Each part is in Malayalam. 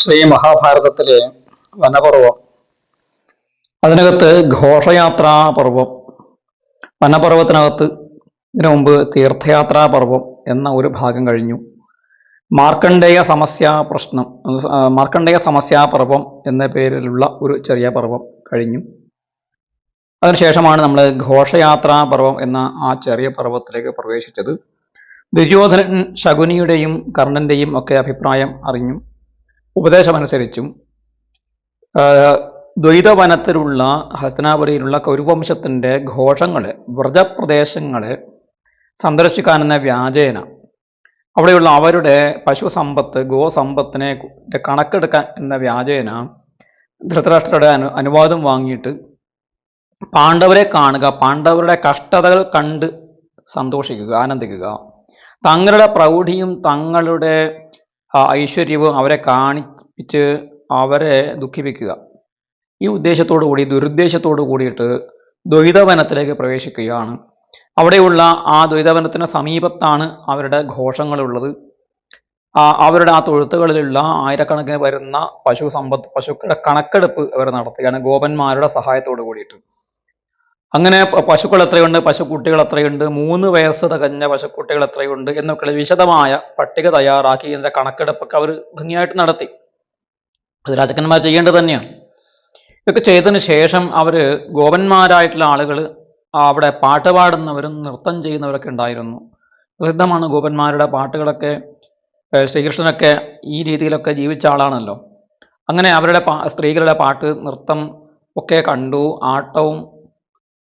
ശ്രീ മഹാഭാരതത്തിലെ വനപർവം, അതിനകത്ത് ഘോഷയാത്രാ പർവം, വനപർവത്തിനകത്ത് ഇതിനു മുമ്പ് തീർത്ഥയാത്രാ പർവം എന്ന ഒരു ഭാഗം കഴിഞ്ഞു. മാർക്കണ്ഡേയ സമസ്യാ പ്രശ്നം, മാർക്കണ്ഡേയ സമസ്യാ പർവം എന്ന പേരിലുള്ള ഒരു ചെറിയ പർവം കഴിഞ്ഞു. അതിനുശേഷമാണ് നമ്മൾ ഘോഷയാത്രാ പർവം എന്ന ആ ചെറിയ പർവ്വത്തിലേക്ക് പ്രവേശിച്ചത്. ദുര്യോധനൻ ശകുനിയുടെയും കർണന്റെയും ഒക്കെ അഭിപ്രായം അറിഞ്ഞു ഉപദേശമനുസരിച്ചും ദ്വൈതവനത്തിലുള്ള ഹസ്തനാപുരിയിലുള്ള കൗരവംശത്തിൻ്റെ ഘോഷങ്ങളെ, വ്രജപ്രദേശങ്ങളെ സന്ദർശിക്കാനെന്ന വ്യാജേന അവിടെയുള്ള അവരുടെ പശുസമ്പത്ത്, ഗോസമ്പത്തിനെ കണക്കെടുക്കാൻ എന്ന വ്യാജേന ധൃതരാഷ്ട്രരുടെ അനുവാദം വാങ്ങിയിട്ട് പാണ്ഡവരെ കാണുക, പാണ്ഡവരുടെ കഷ്ടതകൾ കണ്ട് സന്തോഷിക്കുക, ആനന്ദിക്കുക, തങ്ങളുടെ പ്രൗഢിയും തങ്ങളുടെ ഐശ്വര്യവും അവരെ കാണിപ്പിച്ച് അവരെ ദുഃഖിപ്പിക്കുക, ഈ ഉദ്ദേശത്തോടു കൂടി, ദുരുദ്ദേശത്തോടു കൂടിയിട്ട് ദ്വൈതവനത്തിലേക്ക് പ്രവേശിക്കുകയാണ്. അവിടെയുള്ള ആ ദ്വൈതവനത്തിന് സമീപത്താണ് അവരുടെ ഘോഷങ്ങളുള്ളത്. അവരുടെ ആ തൊഴുത്തുകളിലുള്ള ആയിരക്കണക്കിന് വരുന്ന പശുക്കളുടെ കണക്കെടുപ്പ് അവർ നടത്തുകയാണ് ഗോപന്മാരുടെ സഹായത്തോടു കൂടിയിട്ട്. അങ്ങനെ പശുക്കൾ എത്രയുണ്ട്, പശുക്കുട്ടികൾ എത്രയുണ്ട്, 3 വയസ്സ് തികഞ്ഞ പശുക്കുട്ടികൾ എത്രയുണ്ട് എന്നൊക്കെയുള്ള വിശദമായ പട്ടിക തയ്യാറാക്കി ഇതിൻ്റെ കണക്കെടുപ്പൊക്കെ അവർ ഭംഗിയായിട്ട് നടത്തി. അത് രാജാക്കന്മാർ ചെയ്യേണ്ടത് തന്നെയാണ്. ഇതൊക്കെ ചെയ്തതിന് ശേഷം അവർ ഗോപന്മാരായിട്ടുള്ള ആളുകൾ അവിടെ പാട്ട് പാടുന്നവരും നൃത്തം ചെയ്യുന്നവരൊക്കെ ഉണ്ടായിരുന്നു. പ്രസിദ്ധമാണ് ഗോപന്മാരുടെ പാട്ടുകളൊക്കെ. ശ്രീകൃഷ്ണനൊക്കെ ഈ രീതിയിലൊക്കെ ജീവിച്ച ആളാണല്ലോ. അങ്ങനെ അവരുടെ സ്ത്രീകളുടെ പാട്ട്, നൃത്തം ഒക്കെ കണ്ടു, ആട്ടവും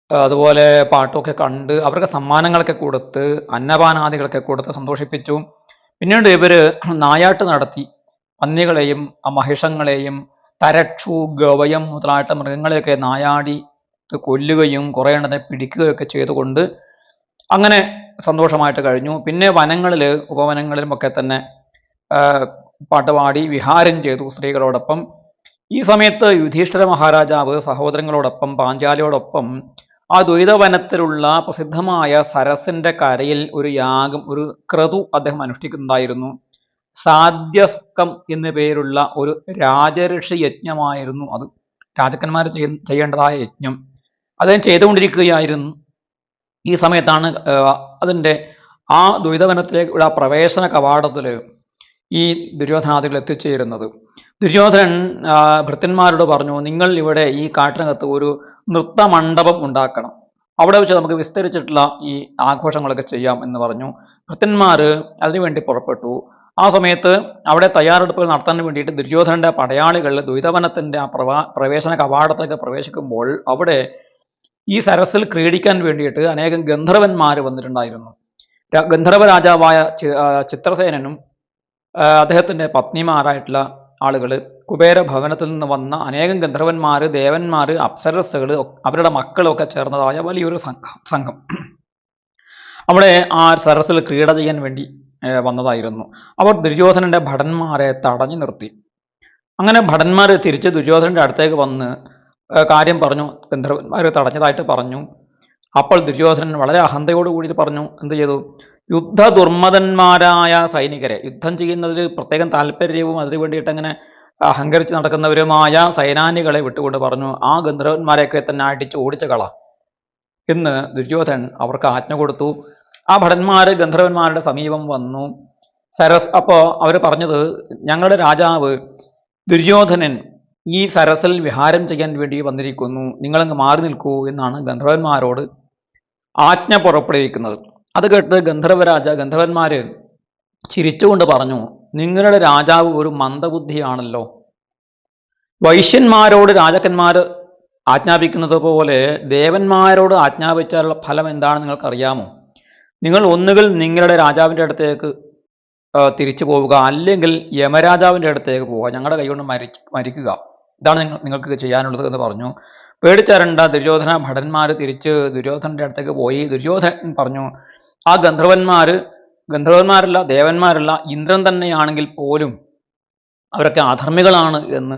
അതുപോലെ പാട്ടുമൊക്കെ കണ്ട് അവർക്ക് സമ്മാനങ്ങളൊക്കെ കൊടുത്ത്, അന്നപാനാദികളൊക്കെ കൊടുത്ത് സന്തോഷിപ്പിച്ചു. പിന്നീട് ഇവർ നായാട്ട് നടത്തി പന്നികളെയും മഹിഷങ്ങളെയും തരക്ഷു, ഗവയം മുതലായിട്ട് മൃഗങ്ങളെയൊക്കെ നായാടി കൊല്ലുകയും കുറേ എണ്ണത്തെ പിടിക്കുകയൊക്കെ ചെയ്തുകൊണ്ട് അങ്ങനെ സന്തോഷമായിട്ട് കഴിഞ്ഞു. പിന്നെ വനങ്ങളിൽ, ഉപവനങ്ങളിലുമൊക്കെ തന്നെ പാട്ടുപാടി വിഹാരം ചെയ്തു സ്ത്രീകളോടൊപ്പം. ഈ സമയത്ത് യുധിഷ്ഠിര മഹാരാജാവ് സഹോദരങ്ങളോടൊപ്പം പാഞ്ചാലിയോടൊപ്പം ആ ദ്വൈതവനത്തിലുള്ള പ്രസിദ്ധമായ സരസിന്റെ കരയിൽ ഒരു യാഗം, ഒരു ക്രതു അദ്ദേഹം അനുഷ്ഠിക്കുന്നുണ്ടായിരുന്നു. സാധ്യസ്കം എന്നു പേരുള്ള ഒരു രാജഋഷി യജ്ഞമായിരുന്നു അത്. രാജാക്കന്മാർ ചെയ്യേണ്ടതായ യജ്ഞം അദ്ദേഹം ചെയ്തുകൊണ്ടിരിക്കുകയായിരുന്നു. ഈ സമയത്താണ് അതിൻ്റെ ആ ദ്വൈതവനത്തിലേക്കുള്ള പ്രവേശന കവാടത്തിൽ ഈ ദുര്യോധനാദികൾ എത്തിച്ചേരുന്നത്. ദുര്യോധനൻ ഭൃത്യന്മാരോട് പറഞ്ഞു, നിങ്ങൾ ഇവിടെ ഈ കാട്ടിനകത്ത് ഒരു നൃത്തമണ്ഡപം ഉണ്ടാക്കണം, അവിടെ വെച്ച് നമുക്ക് വിസ്തരിച്ചിട്ടുള്ള ഈ ആഘോഷങ്ങളൊക്കെ ചെയ്യാം എന്ന് പറഞ്ഞു. ഭൃത്യന്മാർ അതിനുവേണ്ടി പുറപ്പെട്ടു. ആ സമയത്ത് അവിടെ തയ്യാറെടുപ്പുകൾ നടത്താൻ വേണ്ടിയിട്ട് ദുര്യോധനന്റെ പടയാളികൾ ദ്വൈതവനത്തിൻ്റെ ആ പ്രവേശന കവാടത്തേക്ക് പ്രവേശിക്കുമ്പോൾ അവിടെ ഈ സരസിൽ ക്രീഡിക്കാൻ വേണ്ടിയിട്ട് അനേകം ഗന്ധർവന്മാർ വന്നിട്ടുണ്ടായിരുന്നു. ഗന്ധർവ രാജാവായ ചിത്രസേനനും അദ്ദേഹത്തിൻ്റെ പത്നിമാരായിട്ടുള്ള ആളുകൾ, കുബേര ഭവനത്തിൽ നിന്ന് വന്ന അനേകം ഗന്ധർവന്മാർ, ദേവന്മാർ, അപ്സരസ്സുകൾ, അവരുടെ മക്കളൊക്കെ ചേർന്നതായ വലിയൊരു സംഘം അവിടെ ആ സരസിൽ ക്രീഡ ചെയ്യാൻ വേണ്ടി വന്നതായിരുന്നു. അവർ ദുര്യോധനന്റെ ഭടന്മാരെ തടഞ്ഞു നിർത്തി. അങ്ങനെ ഭടന്മാർ തിരിച്ച് ദുര്യോധനന്റെ അടുത്തേക്ക് വന്ന് കാര്യം പറഞ്ഞു, ഗന്ധർവന്മാർ തടഞ്ഞതായിട്ട് പറഞ്ഞു. അപ്പോൾ ദുര്യോധനൻ വളരെ അഹന്തയോടുകൂടി പറഞ്ഞു, എന്ത് ചെയ്തു, യുദ്ധ ദുർമതന്മാരായ സൈനികരെ, യുദ്ധം ചെയ്യുന്നതിൽ പ്രത്യേകം താല്പര്യവും അതിനു വേണ്ടിയിട്ട് അങ്ങനെ അഹങ്കരിച്ച് നടക്കുന്നവരുമായ സൈനാനികളെ വിട്ടുകൊണ്ട് പറഞ്ഞു, ആ ഗന്ധർവന്മാരെയൊക്കെ തന്നെ അടിച്ച് ഓടിച്ച കള എന്ന് ദുര്യോധനൻ അവർക്ക് ആജ്ഞ കൊടുത്തു. ആ ഭടന്മാർ ഗന്ധർവന്മാരുടെ സമീപം വന്നു. അപ്പോൾ അവർ പറഞ്ഞത്, ഞങ്ങളുടെ രാജാവ് ദുര്യോധനൻ ഈ സരസിൽ വിഹാരം ചെയ്യാൻ വേണ്ടി വന്നിരിക്കുന്നു, നിങ്ങളങ്ങ് മാറി നിൽക്കൂ എന്നാണ് ഗന്ധർവന്മാരോട് ആജ്ഞ പുറപ്പെടുവിക്കുന്നത്. അത് കേട്ട് ഗന്ധർവന്മാർ ചിരിച്ചുകൊണ്ട് പറഞ്ഞു, നിങ്ങളുടെ രാജാവ് ഒരു മന്ദബുദ്ധിയാണല്ലോ. വൈശ്യന്മാരോട് രാജാക്കന്മാർ ആജ്ഞാപിക്കുന്നത് പോലെ ദേവന്മാരോട് ആജ്ഞാപിച്ചാലുള്ള ഫലം എന്താണെന്ന് നിങ്ങൾക്കറിയാമോ? നിങ്ങൾ ഒന്നുകിൽ നിങ്ങളുടെ രാജാവിൻ്റെ അടുത്തേക്ക് തിരിച്ചു പോവുക, അല്ലെങ്കിൽ യമരാജാവിൻ്റെ അടുത്തേക്ക് പോവുക, ഞങ്ങളുടെ കൈകൊണ്ട് മരിക്കുക, ഇതാണ് നിങ്ങൾക്ക് ചെയ്യാനുള്ളത് എന്ന് പറഞ്ഞു. പേടിച്ചരണ്ട ദുര്യോധന ഭടന്മാർ തിരിച്ച് ദുര്യോധനൻ്റെ അടുത്തേക്ക് പോയി. ദുര്യോധനൻ പറഞ്ഞു, ആ ഗന്ധർവന്മാരല്ല, ദേവന്മാരല്ല, ഇന്ദ്രൻ തന്നെയാണെങ്കിൽ പോലും അവരൊക്കെ അധർമ്മികളാണ് എന്ന്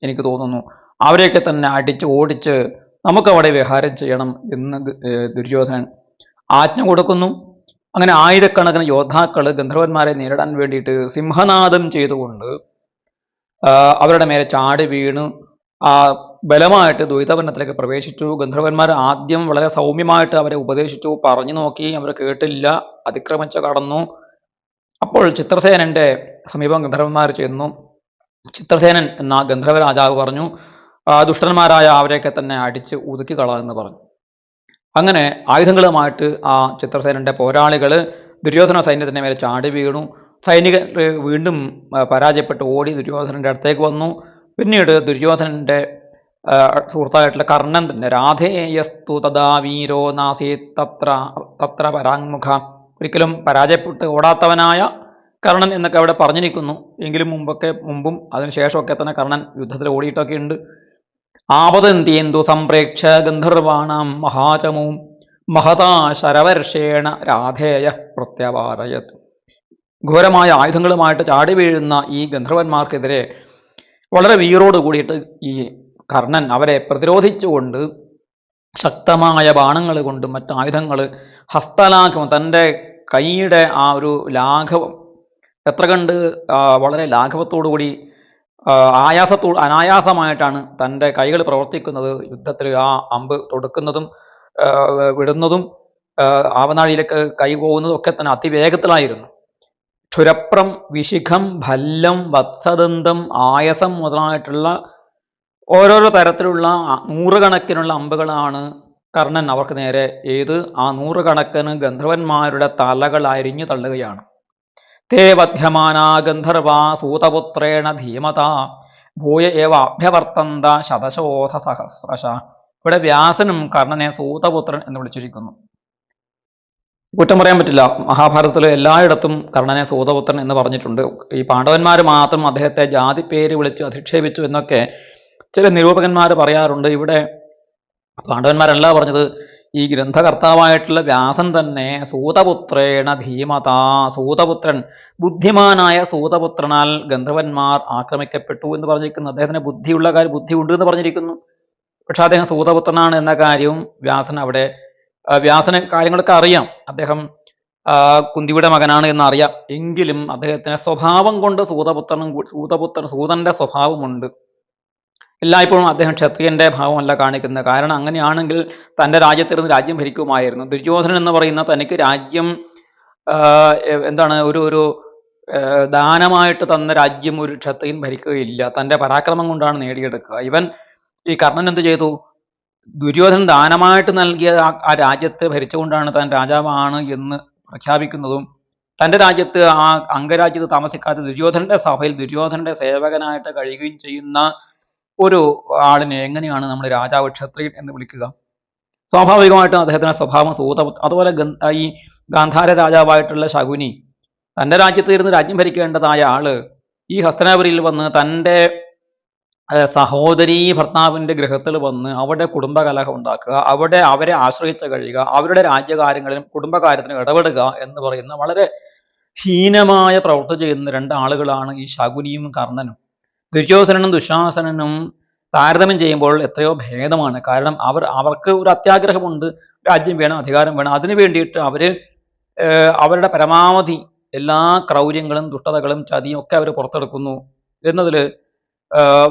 എനിക്ക് തോന്നുന്നു. അവരെയൊക്കെ തന്നെ അടിച്ച് ഓടിച്ച് നമുക്കവിടെ വിഹാരം ചെയ്യണം എന്ന് ദുര്യോധനൻ ആജ്ഞ കൊടുക്കുന്നു. അങ്ങനെ ആയിരക്കണക്കിന് യോദ്ധാക്കൾ ഗന്ധർവന്മാരെ നേരിടാൻ വേണ്ടിയിട്ട് സിംഹനാദം ചെയ്തുകൊണ്ട് അവരുടെ മേലെ ചാടി വീണു ആ ബലമായിട്ട് ദ്വൈതവർണ്ണത്തിലേക്ക് പ്രവേശിച്ചു. ഗന്ധർവന്മാർ ആദ്യം വളരെ സൗമ്യമായിട്ട് അവരെ ഉപദേശിച്ചു, പറഞ്ഞു നോക്കി, അവർ കേട്ടില്ല, അതിക്രമിച്ച് കടന്നു. അപ്പോൾ ചിത്രസേനന്റെ സമീപം ഗന്ധർവന്മാർ ചെന്നു. ചിത്രസേനൻ എന്ന ഗന്ധർവ രാജാവ് പറഞ്ഞു, ദുഷ്ടന്മാരായ അവരെയൊക്കെ തന്നെ അടിച്ച് ഒതുക്കി കളാമെന്ന് പറഞ്ഞു. അങ്ങനെ ആയുധങ്ങളുമായിട്ട് ആ ചിത്രസേനന്റെ പോരാളികൾ ദുര്യോധന സൈന്യത്തിന്റെ മേലെ ചാടി വീണു. സൈനികർ വീണ്ടും പരാജയപ്പെട്ട് ഓടി ദുര്യോധനന്റെ അടുത്തേക്ക് വന്നു. പിന്നീട് ദുര്യോധനന്റെ സുഹൃത്തായിട്ടുള്ള കർണൻ തന്നെ രാധേയസ്തു തഥാ വീരോ നാസീ തത്ര തത്ര പരാങ്മുഖ, ഒരിക്കലും പരാജയപ്പെട്ട് ഓടാത്തവനായ കർണൻ എന്നൊക്കെ അവിടെ പറഞ്ഞിരിക്കുന്നു. എങ്കിലും മുമ്പും അതിനുശേഷമൊക്കെ തന്നെ കർണൻ യുദ്ധത്തിൽ ഓടിയിട്ടൊക്കെ ഉണ്ട്. ആപതന്ത്യേന്ദു സംപ്രേക്ഷ ഗന്ധർവാണാം മഹാചമവും മഹതാ ശരവർഷേണ രാധേയ പ്രത്യവാരയത്. ഘോരമായ ആയുധങ്ങളുമായിട്ട് ചാടി വീഴുന്ന ഈ ഗന്ധർവന്മാർക്കെതിരെ വളരെ വീറോട് കൂടിയിട്ട് ഈ കർണൻ അവരെ പ്രതിരോധിച്ചുകൊണ്ട് ശക്തമായ ബാണങ്ങൾ കൊണ്ടും മറ്റ് ആയുധങ്ങൾ ഹസ്തലാഘവം, തൻ്റെ കൈയുടെ ആ ഒരു ലാഘവം എത്ര കണ്ട് വളരെ ലാഘവത്തോടുകൂടി അനായാസമായിട്ടാണ് തൻ്റെ കൈകൾ പ്രവർത്തിക്കുന്നത്. യുദ്ധത്തിൽ ആ അമ്പ് തൊടുക്കുന്നതും വിടുന്നതും ആവനാഴിയിലേക്ക് കൈ പോകുന്നതും ഒക്കെ തന്നെ അതിവേഗത്തിലായിരുന്നു. ക്ഷുരപ്രം, വിശിഖം, ഭല്ലം, വത്സദന്തം, ആയസം മുതലായിട്ടുള്ള ഓരോരോ തരത്തിലുള്ള നൂറുകണക്കിനുള്ള അമ്പുകളാണ് കർണൻ അവർക്ക് നേരെ ആ നൂറുകണക്കിന് ഗന്ധർവന്മാരുടെ തലകൾ അരിഞ്ഞു തള്ളുകയാണ്. തേ വധ്യമാനാ ഗന്ധർവാ സൂതപുത്രേണ ധീമത ഭൂയ ഏവ അഭ്യവർത്തന്ത ശതശോധ സഹസ്രശ. ഇവിടെ വ്യാസനും കർണനെ സൂതപുത്രൻ എന്ന് വിളിച്ചിരിക്കുന്നു. കുറ്റം പറയാൻ പറ്റില്ല, മഹാഭാരതത്തിൽ എല്ലായിടത്തും കർണനെ സൂതപുത്രൻ എന്ന് പറഞ്ഞിട്ടുണ്ട്. ഈ പാണ്ഡവന്മാർ മാത്രം അദ്ദേഹത്തെ ജാതി പേര് വിളിച്ച് അധിക്ഷേപിച്ചു എന്നൊക്കെ ചില നിരൂപകന്മാർ പറയാറുണ്ട്. ഇവിടെ പാണ്ഡവന്മാരല്ല പറഞ്ഞത്, ഈ ഗ്രന്ഥകർത്താവായിട്ടുള്ള വ്യാസൻ തന്നെ സൂതപുത്രേണ ധീമത, സൂതപുത്രൻ, ബുദ്ധിമാനായ സൂതപുത്രനാൽ ഗന്ധർവന്മാർ ആക്രമിക്കപ്പെട്ടു എന്ന് പറഞ്ഞിരിക്കുന്നു. അദ്ദേഹത്തിന് ബുദ്ധി ഉണ്ട് എന്ന് പറഞ്ഞിരിക്കുന്നു. പക്ഷെ അദ്ദേഹം സൂതപുത്രനാണ് എന്ന കാര്യവും വ്യാസന് കാര്യങ്ങളൊക്കെ അറിയാം. അദ്ദേഹം കുന്തിയുടെ മകനാണ് എന്നറിയാം. എങ്കിലും അദ്ദേഹത്തിന് സ്വഭാവം കൊണ്ട് സൂതന്റെ സ്വഭാവമുണ്ട്. എല്ലായ്പ്പോഴും അദ്ദേഹം ക്ഷത്രിയന്റെ ഭാവമല്ല കാണിക്കുന്നത്. കാരണം അങ്ങനെയാണെങ്കിൽ തൻ്റെ രാജ്യത്തിരുന്ന് രാജ്യം ഭരിക്കുമായിരുന്നു. ദുര്യോധനൻ എന്ന് പറയുന്ന തനിക്ക് രാജ്യം ഒരു ദാനമായിട്ട് തന്ന രാജ്യം ഒരു ക്ഷത്രിയൻ ഭരിക്കുകയില്ല, തൻ്റെ പരാക്രമം കൊണ്ടാണ് നേടിയെടുക്കുക. ഈ കർണൻ എന്ത് ചെയ്തു? ദുര്യോധനൻ ദാനമായിട്ട് നൽകിയ ആ രാജ്യത്തെ ഭരിച്ചുകൊണ്ടാണ് താൻ രാജാവാണ് എന്ന് പ്രഖ്യാപിക്കുന്നതും, തൻ്റെ രാജ്യത്ത് ആ അംഗരാജ്യത്ത് താമസിക്കാതെ ദുര്യോധനന്റെ സഭയിൽ ദുര്യോധനന്റെ സേവകനായിട്ട് കഴിയുകയും ചെയ്യുന്ന ഒരു ആളിനെ എങ്ങനെയാണ് നമ്മൾ രാജാവ് ക്ഷത്രിയൻ എന്ന് വിളിക്കുക? സ്വാഭാവികമായിട്ടും അദ്ദേഹത്തിന്റെ സ്വഭാവം അതുപോലെ ഈ ഗാന്ധാര രാജാവായിട്ടുള്ള ശകുനി, തൻ്റെ രാജ്യത്ത് ഇരുന്ന് രാജ്യം ഭരിക്കേണ്ടതായ ആള് ഈ ഹസ്തനാപുരിയിൽ വന്ന് തൻ്റെ സഹോദരീ ഭർത്താവിൻ്റെ ഗൃഹത്തിൽ വന്ന് അവിടെ കുടുംബകലഹം ഉണ്ടാക്കുക, അവരെ ആശ്രയിച്ച് കഴിയുക, അവരുടെ രാജ്യകാര്യങ്ങളിലും കുടുംബകാര്യത്തിനും ഇടപെടുക എന്ന് പറയുന്ന വളരെ ഹീനമായ പ്രവൃത്തി ചെയ്യുന്ന രണ്ടാളുകളാണ് ഈ ശകുനിയും കർണനും. ദുര്യോധനനും ദുശാസനനും താരതമ്യം ചെയ്യുമ്പോൾ എത്രയോ ഭേദമാണ്. കാരണം അവർക്ക് ഒരു അത്യാഗ്രഹമുണ്ട്, രാജ്യം വേണം, അധികാരം വേണം. അതിനു വേണ്ടിയിട്ട് അവരുടെ പരമാവധി എല്ലാ ക്രൗര്യങ്ങളും ദുഷ്ടതകളും ചതിയും ഒക്കെ അവർ പുറത്തെടുക്കുന്നു എന്നതിൽ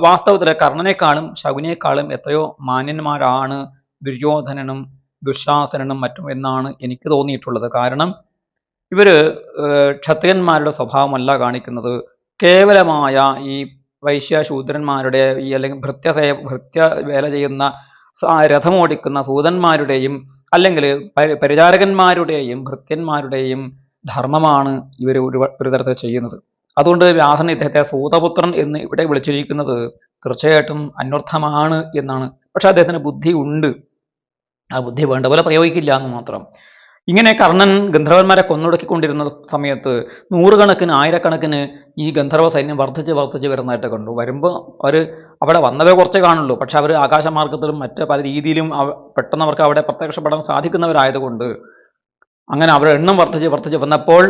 വാസ്തവത്തിൽ കർണനേക്കാളും ശകുനേക്കാളും എത്രയോ മാന്യന്മാരാണ് ദുര്യോധനനും ദുശാസനനും മറ്റും എന്നാണ് എനിക്ക് തോന്നിയിട്ടുള്ളത്. കാരണം ക്ഷത്രിയന്മാരുടെ സ്വഭാവമല്ല കാണിക്കുന്നത്, കേവലമായ ഈ വൈശ്യശൂദ്രന്മാരുടെ അല്ലെങ്കിൽ ഭൃത്യ വേല ചെയ്യുന്ന രഥമോടിക്കുന്ന സൂതന്മാരുടെയും അല്ലെങ്കിൽ പരിചാരകന്മാരുടെയും ഭൃത്യന്മാരുടെയും ധർമ്മമാണ് ഇവർ ഒരു തരത്തിൽ ചെയ്യുന്നത്. അതുകൊണ്ട് വ്യാസൻ ഇദ്ദേഹത്തെ സൂതപുത്രൻ എന്ന് ഇവിടെ വിളിച്ചിരിക്കുന്നത് തീർച്ചയായിട്ടും അന്വർത്ഥമാണ് എന്നാണ്. പക്ഷെ അദ്ദേഹത്തിന് ബുദ്ധി ഉണ്ട്, ആ ബുദ്ധി വേണ്ട പോലെ പ്രയോഗിക്കില്ല എന്ന് മാത്രം. ഇങ്ങനെ കർണൻ ഗന്ധർവന്മാരെ കൊന്നൊടുക്കിക്കൊണ്ടിരുന്ന സമയത്ത് നൂറുകണക്കിന് ആയിരക്കണക്കിന് ഈ ഗന്ധർവ സൈന്യം വർദ്ധിച്ച് വരുന്നതായിട്ട് കണ്ടു. വരുമ്പോൾ അവിടെ വന്നവരെ കുറച്ചേ കാണുള്ളൂ. പക്ഷെ അവർ ആകാശമാർഗത്തിലും മറ്റ് പല രീതിയിലും പെട്ടെന്ന് അവർക്ക് അവിടെ പ്രത്യക്ഷപ്പെടാൻ സാധിക്കുന്നവരായതുകൊണ്ട് അങ്ങനെ അവരുടെ എണ്ണം വർദ്ധിച്ച് വന്നപ്പോൾ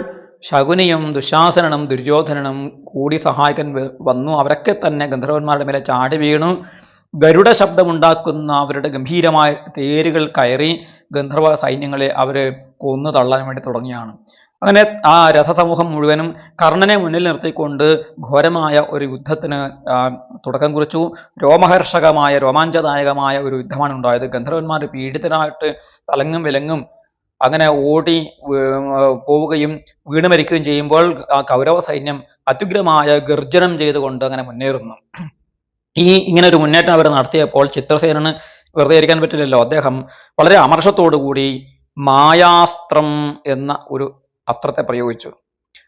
ശകുനിയും ദുശാസനനും ദുര്യോധനനും കൂടി സഹായിക്കാൻ വന്നു. അവരൊക്കെ തന്നെ ഗന്ധർവന്മാരുടെ മേലെ ചാടി വീണു. ഗരുഡ ശബ്ദമുണ്ടാക്കുന്ന അവരുടെ ഗംഭീരമായ തേരുകൾ കയറി ഗന്ധർവ സൈന്യങ്ങളെ അവർ കൊന്നു തള്ളാൻ വേണ്ടി തുടങ്ങിയാണ്. അങ്ങനെ ആ രഥസമൂഹം മുഴുവനും കർണനെ മുന്നിൽ നിർത്തിക്കൊണ്ട് ഘോരമായ ഒരു യുദ്ധത്തിന് തുടക്കം കുറിച്ചു. രോമഹർഷകമായ രോമാഞ്ചദായകമായ ഒരു യുദ്ധമാണ് ഉണ്ടായത്. ഗന്ധർവന്മാർ പീഡിതരായിട്ട് തലങ്ങും വിലങ്ങും അങ്ങനെ ഓടി പോവുകയും വീണ് മരിക്കുകയും ചെയ്യുമ്പോൾ ആ കൗരവ സൈന്യം അത്യുഗ്രമായ ഗർജനം ചെയ്തുകൊണ്ട് അങ്ങനെ മുന്നേറുന്നു. ഇങ്ങനെ ഒരു മുന്നേറ്റം അവർ നടത്തിയപ്പോൾ ചിത്രസേനന് വെറുതെ ഇരിക്കാൻ പറ്റില്ലല്ലോ. അദ്ദേഹം വളരെ അമർഷത്തോടുകൂടി മായാസ്ത്രം എന്ന ഒരു അസ്ത്രത്തെ പ്രയോഗിച്ചു.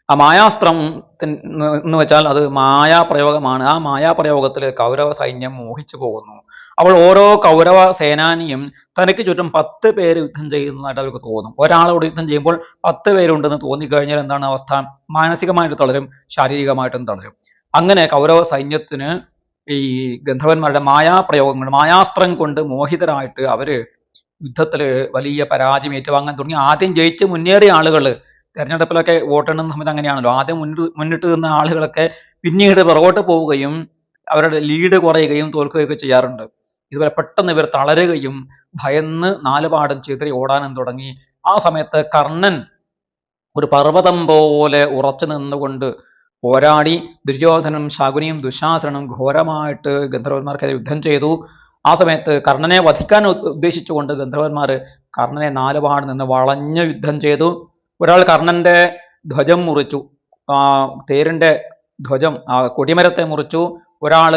ആ മായാസ്ത്രം എന്ന് വെച്ചാൽ അത് മായാപ്രയോഗമാണ്. ആ മായാപ്രയോഗത്തിൽ കൗരവ സൈന്യം മോഹിച്ചു പോകുന്നു. അപ്പോൾ ഓരോ കൗരവ സേനാനിയും തനിക്ക് ചുറ്റും 10 പേര് യുദ്ധം ചെയ്യുന്നതായിട്ട് അവർക്ക് തോന്നും. ഒരാളോട് യുദ്ധം ചെയ്യുമ്പോൾ 10 പേരുണ്ടെന്ന് തോന്നിക്കഴിഞ്ഞാൽ എന്താണ് അവസ്ഥ? മാനസികമായിട്ട് തളരും, ശാരീരികമായിട്ടും തളരും. അങ്ങനെ കൗരവ സൈന്യത്തിന് ഈ ഗന്ധർവന്മാരുടെ മായാപ്രയോഗങ്ങൾ, മായാസ്ത്രം കൊണ്ട് മോഹിതരായിട്ട് അവര് യുദ്ധത്തിൽ വലിയ പരാജയം ഏറ്റുവാങ്ങാൻ തുടങ്ങി. ആദ്യം ജയിച്ച് മുന്നേറിയ ആളുകൾ, തെരഞ്ഞെടുപ്പിലൊക്കെ വോട്ടെണ്ണുന്ന സമയത്ത് അങ്ങനെയാണല്ലോ, ആദ്യം മുന്നിട്ട് നിന്ന ആളുകളൊക്കെ പിന്നീട് പുറകോട്ട് പോവുകയും അവരുടെ ലീഡ് കുറയുകയും തോൽക്കുകയൊക്കെ ചെയ്യാറുണ്ട്. ഇതുപോലെ പെട്ടെന്ന് ഇവർ തളരുകയും ഭയന്ന് നാലുപാടും ചിതറി ഓടാനും തുടങ്ങി. ആ സമയത്ത് കർണൻ ഒരു പർവ്വതം പോലെ ഉറച്ചു നിന്നുകൊണ്ട് പോരാടി. ദുര്യോധനും ശകുനിയും ദുശാസനും ഘോരമായിട്ട് ഗന്ധർവന്മാർക്കെതിരെ യുദ്ധം ചെയ്തു. ആ സമയത്ത് കർണനെ വധിക്കാൻ ഉദ്ദേശിച്ചുകൊണ്ട് ഗന്ധർവന്മാർ കർണനെ നാലുപാട് നിന്ന് വളഞ്ഞ് യുദ്ധം ചെയ്തു. ഒരാൾ കർണന്റെ ധ്വജം മുറിച്ചു, തേരിന്റെ ധ്വജം, കൊടിമരത്തെ മുറിച്ചു. ഒരാൾ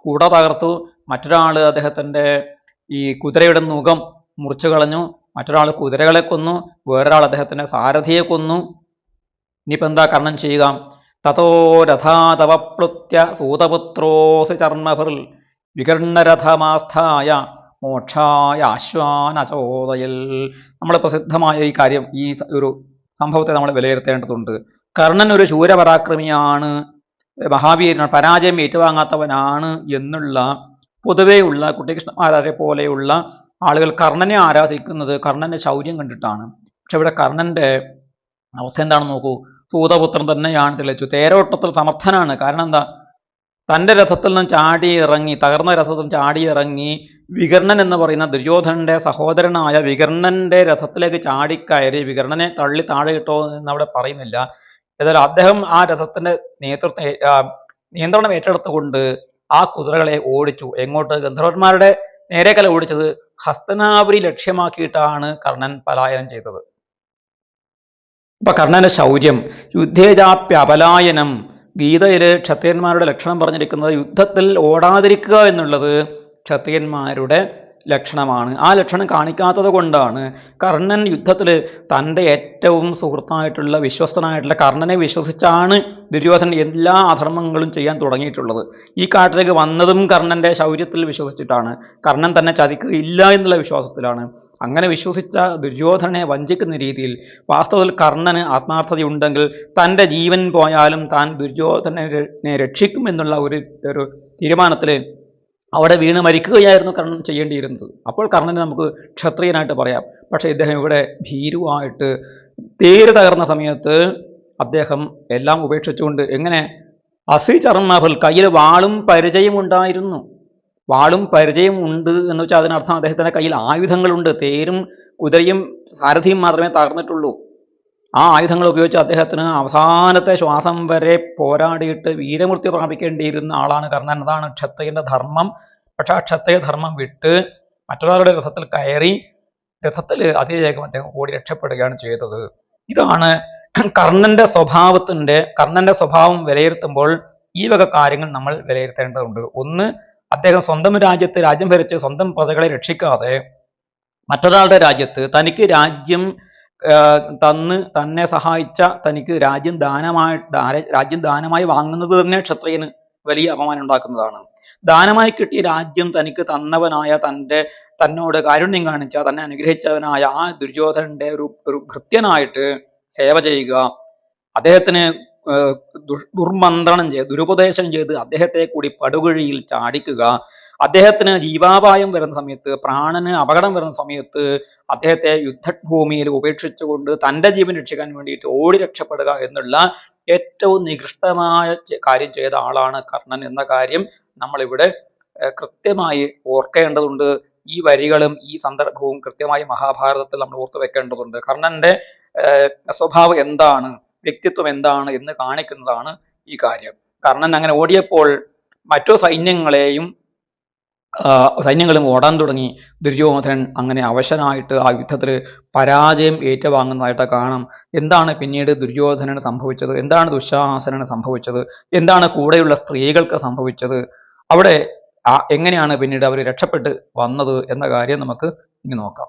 കുട തകർത്തു. മറ്റൊരാൾ അദ്ദേഹത്തിന്റെ ഈ കുതിരയുടെ മുഖം മുറിച്ചു കളഞ്ഞു. മറ്റൊരാൾ കുതിരകളെ കൊന്നു. വേറൊരാൾ അദ്ദേഹത്തിന്റെ സാരഥിയെ കൊന്നു. ഇനിയിപ്പോൾ എന്താ കർണൻ ചെയ്യുക? തതോ രഥാതവപ്ലുത്യ സൂതപുത്രോസി ചർമ്മഭിർ വികർണരഥമാസ്ഥായ മോക്ഷായ അശ്വാനചോദയൽ. നമ്മൾ പ്രസിദ്ധമായ ഈ കാര്യം, ഈ ഒരു സംഭവത്തെ നമ്മൾ വിലയിരുത്തേണ്ടതുണ്ട്. കർണൻ ഒരു ശൂരപരാക്രമിയാണ്, മഹാവീരനാണ്, പരാജയം ഏറ്റുവാങ്ങാത്തവനാണ് എന്നുള്ള പൊതുവെയുള്ള കുട്ടികൃഷ്ണന്മാരെ പോലെയുള്ള ആളുകൾ കർണനെ ആരാധിക്കുന്നത് കർണന്റെ ശൗര്യം കണ്ടിട്ടാണ്. പക്ഷെ ഇവിടെ കർണന്റെ അവസ്ഥ എന്താണെന്ന് നോക്കൂ. സൂതപുത്രൻ തന്നെയാണ് തെളിച്ചു. തേരോട്ടത്തിൽ സമർത്ഥനാണ്. കാരണം എന്താ? തൻ്റെ രഥത്തിൽ നിന്നും ചാടി ഇറങ്ങി, തകർന്ന രഥത്തിൽ ചാടി ഇറങ്ങി വികർണൻ എന്ന് പറയുന്ന ദുര്യോധനന്റെ സഹോദരനായ വികർണന്റെ രഥത്തിലേക്ക് ചാടിക്കയറി വികർണനെ തള്ളി താഴെ ഇട്ടോ എന്ന് അവിടെ പറയുന്നില്ല. ഏതായാലും അദ്ദേഹം ആ രഥത്തിന്റെ നിയന്ത്രണം ഏറ്റെടുത്തുകൊണ്ട് ആ കുതിരകളെ ഓടിച്ചു. എങ്ങോട്ട്? ഗന്ധർവന്മാരുടെ നേരേക്കല ഓടിച്ചത്. ഹസ്തനാപുരി ലക്ഷ്യമാക്കിയിട്ടാണ് കർണൻ പലായനം ചെയ്തത്. ഇപ്പൊ കർണന്റെ ശൗര്യം, യുദ്ധേജാപ്യപലായനം. ഗീതയിൽ ക്ഷത്രിയന്മാരുടെ ലക്ഷണം പറഞ്ഞിരിക്കുന്നത് യുദ്ധത്തിൽ ഓടാതിരിക്കുക എന്നുള്ളത് ക്ഷത്രിയന്മാരുടെ ലക്ഷണമാണ്. ആ ലക്ഷണം കാണിക്കാത്തത് കൊണ്ടാണ് കർണൻ യുദ്ധത്തിൽ തൻ്റെ ഏറ്റവും സുഹൃത്തായിട്ടുള്ള വിശ്വസ്തനായിട്ടുള്ള കർണനെ വിശ്വസിച്ചാണ് ദുര്യോധനൻ എല്ലാ അധർമ്മങ്ങളും ചെയ്യാൻ തുടങ്ങിയിട്ടുള്ളത്. ഈ കാട്ടിലേക്ക് വന്നതും കർണന്റെ ശൗര്യത്തിൽ വിശ്വസിച്ചിട്ടാണ്. കർണൻ തന്നെ ചതിക്കുകയില്ല എന്നുള്ള വിശ്വാസത്തിലാണ്. അങ്ങനെ വിശ്വസിച്ച ദുര്യോധനനെ വഞ്ചിക്കുന്ന രീതിയിൽ വാസ്തവത്തിൽ കർണന് ആത്മാർത്ഥതയുണ്ടെങ്കിൽ തൻ്റെ ജീവൻ പോയാലും താൻ ദുര്യോധനനെ രക്ഷിക്കും എന്നുള്ള ഒരു തീരുമാനത്തിൽ അവിടെ വീണ് മരിക്കുകയായിരുന്നു കർണൻ ചെയ്യേണ്ടിയിരുന്നത്. അപ്പോൾ കർണനെ നമുക്ക് ക്ഷത്രിയനായിട്ട് പറയാം. പക്ഷേ ഇദ്ദേഹം ഇവിടെ ഭീരുവായിട്ട് തേര് തകർന്ന സമയത്ത് അദ്ദേഹം എല്ലാം ഉപേക്ഷിച്ചുകൊണ്ട് എങ്ങനെ? അസി ചർമ്മഫൽ, കയ്യിൽ വാളും പരിചയം ഉണ്ടായിരുന്നു. വാളും പരിചയം ഉണ്ട് എന്ന് വെച്ചാൽ അതിനർത്ഥം അദ്ദേഹത്തിൻ്റെ കയ്യിൽ ആയുധങ്ങളുണ്ട്. തേരും കുതിരയും സാരഥിയും മാത്രമേ തകർന്നിട്ടുള്ളൂ. ആ ആയുധങ്ങൾ ഉപയോഗിച്ച് അദ്ദേഹത്തിന് അവസാനത്തെ ശ്വാസം വരെ പോരാടിയിട്ട് വീരമൃത്യു പ്രാപിക്കേണ്ടിയിരുന്ന ആളാണ് കർണൻ. അതാണ് ക്ഷത്രിയന്റെ ധർമ്മം. പക്ഷെ ആ ക്ഷത്രിയ ധർമ്മം വിട്ട് മറ്റൊരാളുടെ രഥത്തിൽ കയറി രഥത്തിൽ അതിവേഗം അദ്ദേഹം ഓടി രക്ഷപ്പെടുകയാണ് ചെയ്തത്. ഇതാണ് കർണന്റെ സ്വഭാവം വിലയിരുത്തുമ്പോൾ ഈ വക കാര്യങ്ങൾ നമ്മൾ വിലയിരുത്തേണ്ടതുണ്ട്. ഒന്ന്, അദ്ദേഹം സ്വന്തം രാജ്യം ഭരിച്ച് സ്വന്തം പ്രജകളെ രക്ഷിക്കാതെ മറ്റൊരാളുടെ രാജ്യത്ത് തനിക്ക് രാജ്യം തന്ന് തന്നെ സഹായിച്ച തനിക്ക് രാജ്യം ദാനമായി വാങ്ങുന്നത് തന്നെ ക്ഷത്രിയന് വലിയ അപമാനം ഉണ്ടാക്കുന്നതാണ്. ദാനമായി കിട്ടിയ രാജ്യം തനിക്ക് തന്നവനായ തന്നോട് കാരുണ്യം കാണിച്ച തന്നെ അനുഗ്രഹിച്ചവനായ ആ ദുര്യോധനന്റെ ഒരു ഭൃത്യനായിട്ട് സേവ ചെയ്യുക, അദ്ദേഹത്തിന് ദുർമന്ത്രണം ചെയ്ത് ദുരുപദേശം ചെയ്ത് അദ്ദേഹത്തെ കൂടി പടുകുഴിയിൽ ചാടിക്കുക, അദ്ദേഹത്തിന് ജീവാപായം വരുന്ന സമയത്ത്, പ്രാണന് അപകടം വരുന്ന സമയത്ത് അദ്ദേഹത്തെ യുദ്ധഭൂമിയിൽ ഉപേക്ഷിച്ചുകൊണ്ട് തൻ്റെ ജീവൻ രക്ഷിക്കാൻ വേണ്ടിയിട്ട് ഓടി രക്ഷപ്പെടുക എന്നുള്ള ഏറ്റവും നികൃഷ്ടമായ കാര്യം ചെയ്ത ആളാണ് കർണൻ എന്ന കാര്യം നമ്മളിവിടെ കൃത്യമായി ഓർക്കേണ്ടതുണ്ട്. ഈ വരികളും ഈ സന്ദർഭവും കൃത്യമായി മഹാഭാരതത്തിൽ നമ്മൾ ഓർത്തു വെക്കേണ്ടതുണ്ട്. കർണന്റെ സ്വഭാവം എന്താണ്, വ്യക്തിത്വം എന്താണ് എന്ന് കാണിക്കുന്നതാണ് ഈ കാര്യം. കർണൻ അങ്ങനെ ഓടിയപ്പോൾ മറ്റു സൈന്യങ്ങളും ഓടാൻ തുടങ്ങി. ദുര്യോധനൻ അങ്ങനെ അവശനായിട്ട് ആ യുദ്ധത്തിൽ പരാജയം ഏറ്റുവാങ്ങുന്നതായിട്ട് കാണാം. എന്താണ് പിന്നീട് ദുര്യോധനന് സംഭവിച്ചത്, എന്താണ് ദുശാസനന് സംഭവിച്ചത്, എന്താണ് കൂടെയുള്ള സ്ത്രീകൾക്ക് സംഭവിച്ചത്, അവിടെ എങ്ങനെയാണ് പിന്നീട് അവർ രക്ഷപ്പെട്ട് വന്നത് എന്ന കാര്യം നമുക്ക് ഇനി നോക്കാം.